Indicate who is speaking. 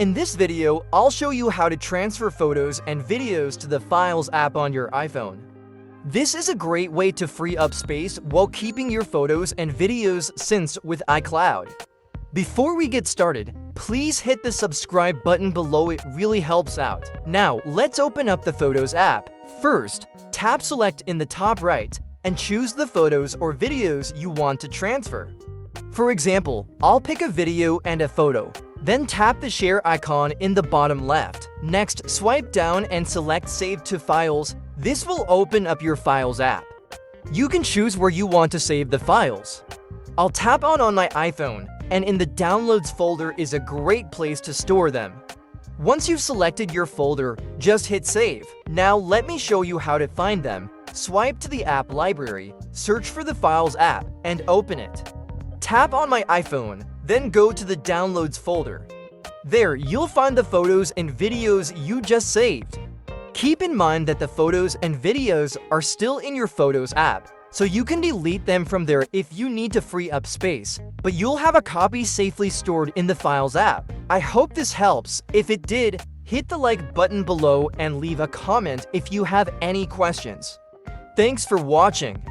Speaker 1: In this video, I'll show you how to transfer photos and videos to the Files app on your iPhone. This is a great way to free up space while keeping your photos and videos synced with iCloud. Before we get started, please hit the subscribe button below, it really helps out. Now, let's open up the Photos app. First, tap Select in the top right and choose the photos or videos you want to transfer. For example, I'll pick a video and a photo. Then tap the share icon in the bottom left. Next, swipe down and select Save to Files. This will open up your Files app. You can choose where you want to save the files. I'll tap on my iPhone, and in the Downloads folder is a great place to store them. Once you've selected your folder, just hit Save. Now let me show you how to find them. Swipe to the app library, search for the Files app, and open it. Tap on my iPhone, then go to the Downloads folder. There, you'll find the photos and videos you just saved. Keep in mind that the photos and videos are still in your Photos app, so you can delete them from there if you need to free up space, but you'll have a copy safely stored in the Files app. I hope this helps. If it did, hit the like button below and leave a comment if you have any questions. Thanks for watching.